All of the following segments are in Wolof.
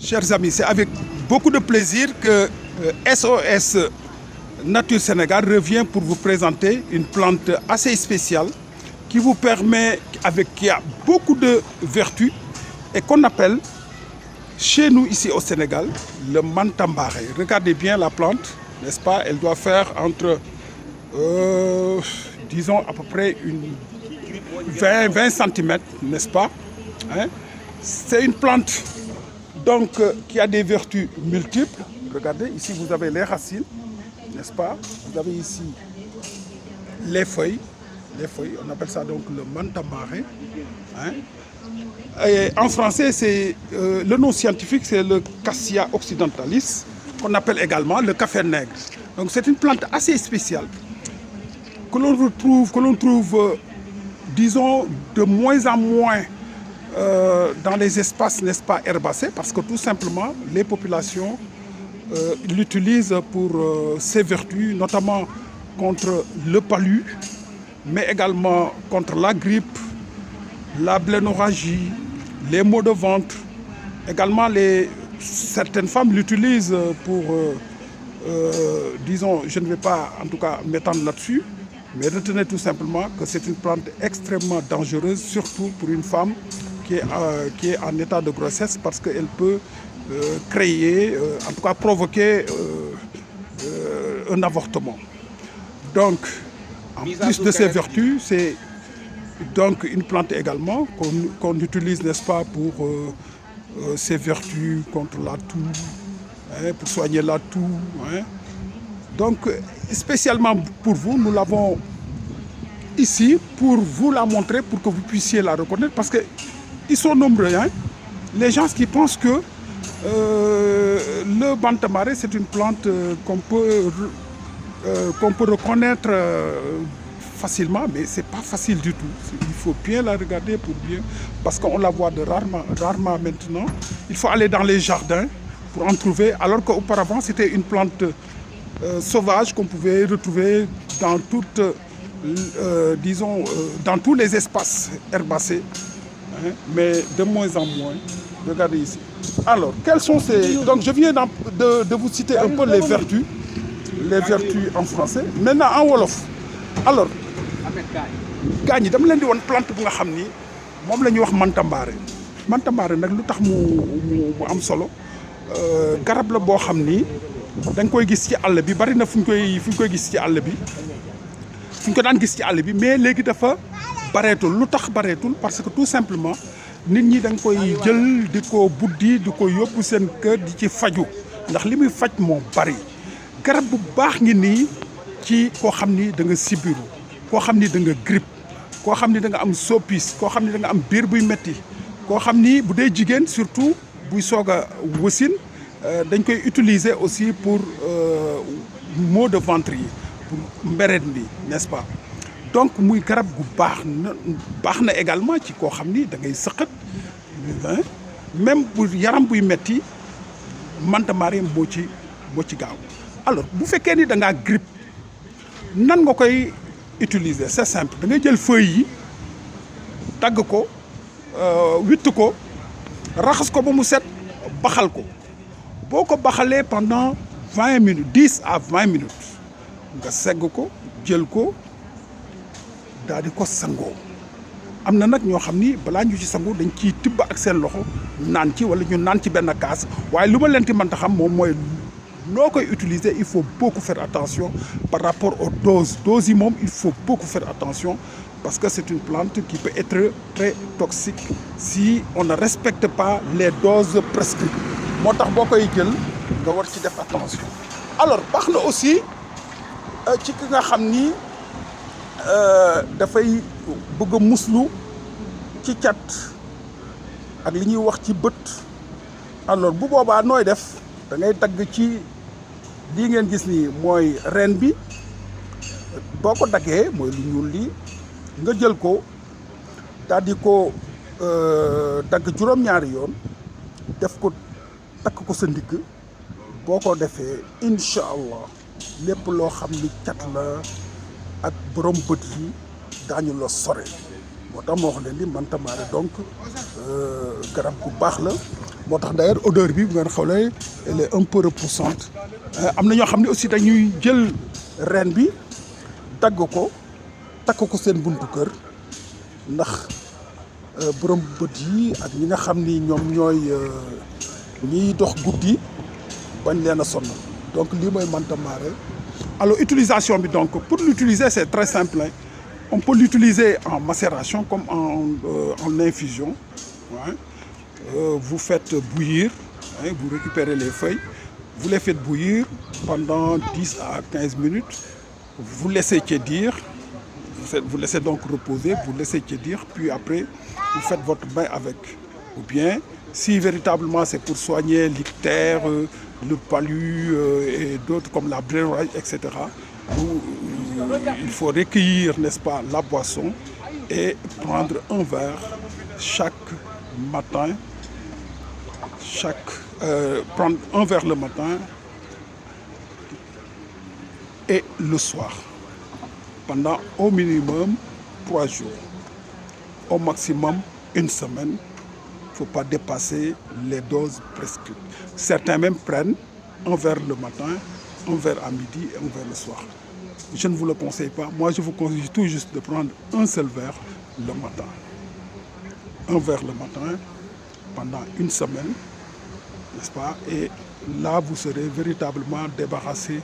Chers amis, c'est avec beaucoup de plaisir que SOS Nature Sénégal revient pour vous présenter une plante assez spéciale qui vous permet, qui a beaucoup de vertus et qu'on appelle chez nous ici au Sénégal le mantambaré. Regardez bien la plante, n'est-ce pas? Elle doit faire entre, disons à peu près 20 cm, n'est-ce pas? Hein? C'est une plante donc qui a des vertus multiples. Regardez, ici vous avez les racines, n'est-ce pas? Vous avez ici les feuilles, on appelle ça donc le mantambaré. Hein? Et en français, c'est le nom scientifique, c'est le Cassia occidentalis, qu'on appelle également le café nègre. Donc c'est une plante assez spéciale que l'on trouve, disons, de moins en moins dans les espaces, n'est-ce pas, herbacés, parce que tout simplement, les populations l'utilisent pour ses vertus, notamment contre le palu, mais également contre la grippe, la blénorragie, les maux de ventre. Également, certaines femmes l'utilisent pour, disons, je ne vais pas en tout cas m'étendre là-dessus, mais retenez tout simplement que c'est une plante extrêmement dangereuse, surtout pour une femme qui est en état de grossesse, parce qu'elle peut créer, en tout cas provoquer un avortement. Donc, en plus de ses vertus, c'est donc une plante également qu'on utilise, n'est-ce pas, pour ses vertus contre la toux, hein, pour soigner la toux. Hein. Donc, spécialement pour vous, nous l'avons ici pour vous la montrer, pour que vous puissiez la reconnaître, parce qu'ils sont nombreux. Hein. Les gens qui pensent que le mantambaré, c'est une plante qu'on peut reconnaître facilement, mais ce n'est pas facile du tout. Il faut bien la regarder pour bien, parce qu'on la voit rarement maintenant. Il faut aller dans les jardins pour en trouver, alors qu'auparavant, c'était une plante sauvage qu'on pouvait retrouver dans disons, dans tous les espaces herbacés, hein, mais de moins en moins. Regardez ici. Alors, quelles sont ces... Donc, je viens de vous citer un peu les vertus en français. Maintenant, en wolof. Alors, gars ñi dama leen di woon plante bu nga xam ni moom la ñuy wax mantambaré. Mantambaré nag lu tax mu am solo garab la boo xam ni da nga koy gis ci àll bi, bari na fu ñu koy gis ci àll bi, fu ñu ko daan gis ci àll bi, mais léegi dafa bareetul. Lu tax bareetul? Parce que tout simplement nit ñi da nga koy jël di ko buddi, di ko yóbbu seen kër di ci faju, ndax li muy faj moo bari. Garab bu baax ngi nii ci koo xam ni da nga sibiru, koo xam ni da nga grippe, koo xam ni da nga am soppis, koo xam ni da nga am biir buy metti, koo xam ni bu dee jigéen surtout buy soog a wasin dañ koy utiliser aussi pour maux de ventre yi, pour mberet bi, n'est-ce pas? Donc muy garab gu baax na également ci koo xam ni da ngay sëqat, même bu yaram buy metti mantambaré moo ci gaaw. Alors bu fekkee ni da ngaa grippe nan nga koy utiliser? C'est simple, da ngay jël feuilles yi dagg ko witt ko raxas ko ba mu set, baxal ko. Boo ko baxalee pendant 20 minutes 10 à 20 minutes nga segg ko jël ko daal di ko sangoo. am na nag ñoo xam ni balaa ñu ci sangu dañ ciy tibb ak seen loxo naan ci, wala ñu naan ci benn kaas. waaye lu ma leen ti mën ta xam moom mooy noo koy utiliser, il faut beaucoup faire attention par rapport aux doses. Doses yi moom il faut beaucoup faire attention, parce que c'est une plante qui peut être très toxique si on ne respecte pas les doses prescrites. moo tax boo koy jël nga war ci def attention. Alors baax na aussi ci ki nga xam ni dafay bëgg a muslu ci cat ak li ñuy wax ci bët. Alors bu boobaa nooy def? da ngay dagg ci lii ngeen gis nii mooy reen bi, boo ko daggee mooy lu ñuul lii nga jël ko daal di ko dagg juróom-ñaari yoon, def ko takk ko sa ndigg. boo ko defee incha allah lépp loo xam ni cat la ak borom bët yi daañu la sore. moo tax ma wax leen ni mantambaré donc garab bu baax la. moo tax d'ailleurs odeur bi bu ngeen xoolee elle est un peu repoussante am na ñoo xam ne aussi dañuy jël reen bi dagg ko takk ko seen buntu kër ndax borom bët yi ak ñi nga xam ni ñoom ñooy ñiy dox guddi bañ leen a sonal donc lii mooy manta mare. Alors utilisation bi donc pour l'utiliser c'est très simple, hein. On peut l'utiliser en macération comme en infusion, hein. Vous faites bouillir, hein, vous récupérez les feuilles, vous les faites bouillir pendant 10 à 15 minutes, vous laissez tiédir, vous laissez donc reposer, vous laissez tiédir, puis après vous faites votre bain avec. Ou bien si véritablement c'est pour soigner l'ictère, le palu et d'autres comme la brérorragie, etc. Il faut recueillir, n'est-ce pas, la boisson et prendre un verre chaque matin, prendre un verre le matin et le soir, pendant au minimum 3 jours, au maximum 1 semaine. Il ne faut pas dépasser les doses prescrites. Certains même prennent un verre le matin, un verre à midi et un verre le soir. Je ne vous le conseille pas. Moi, je vous conseille tout juste de prendre un seul verre le matin. Un verre le matin pendant 1 semaine, n'est-ce pas? Et là, vous serez véritablement débarrassé,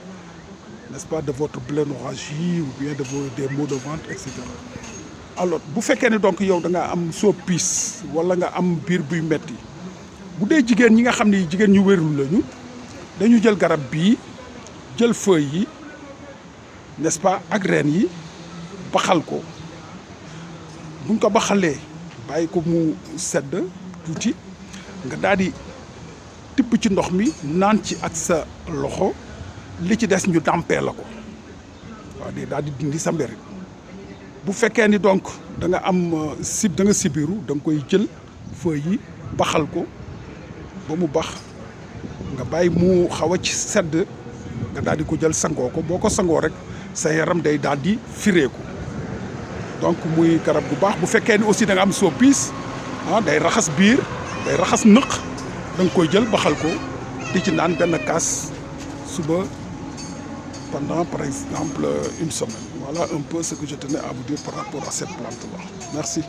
n'est-ce pas, de votre blénorragie ou bien des maux de ventre, etc. Alors bu fekkee ne donc yow da nga am soppis wala nga am biir buy metti bu dee jigéen ñi nga xam ne jigéen ñu wérul lañu dañu jël garab bii jël feuilles yi, n'est-ce pas, ak reen yi baxal ko buñ ko baxalee bàyyi ko mu sedd tuuti nga daal di tibb ci ndox mi naan ci ak sa loxo li ci des ñu dàmpee la ko waaw de daal di dindi sa mbir. Bu fekkee ni donc da nga am da nga sibiru da nga koy jël feuilles yi baxal ko ba mu bax nga bàyyi mu xaw a ci sedd nga daal di ko jël sangoo ko boo ko sangoo rek sa yaram day daal di fireeku donc muy garab gu baax. Bu fekkee ni aussi da nga am soppis day raxas biir day raxas nëq da nga koy jël baxal ko di ci naan benn kaas suba pendant par exemple 1 semaine. Voilà un peu ce que je tenais à vous dire par rapport à cette plante-là. Merci.